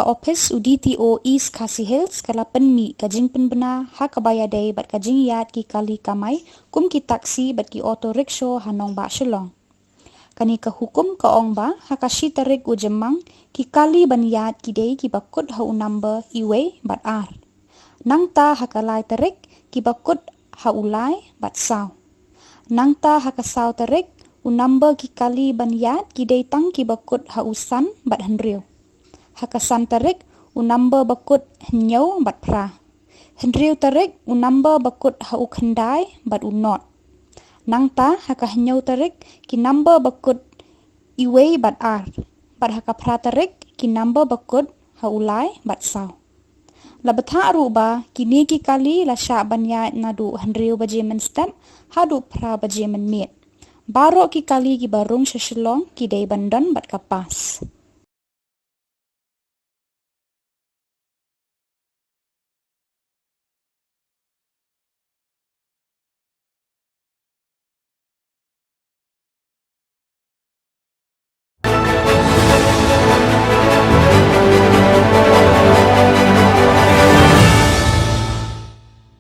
ka office UDTO East Khasi Hills kalapan mi kajing penbena ha kabaya day bat kajing yat ki kali kamai kum ki taksi bat ki auto rickshaw hanong ba shalong. Kani ka hukum ka ong ba ha kashi tarik u jemang ki kali ban yat ki day ki bakut ha u number iwe bat ar. Nang ta ha kalai tarik ki bakut ha ulai bat saw. Nang ta ha kasaw tarik u number ki kali ban yat ki day tang ki bakut ha usan bat henriu. Hakasan tarik u number bakut henyau bat pra. Henriu tarik u number bakut ha u khendai bat u not. Nang ta haka henyau tarik ki number bakut iwe bat ar. Bat haka pra tarik ki number bakut ha ulai bat saw. Labatha aruba kini ki kali la sya banya nadu henriu bajemen step hadu pra bajemen miet. Barok ki kali ki barung syaselong ki day bandan bat kapas.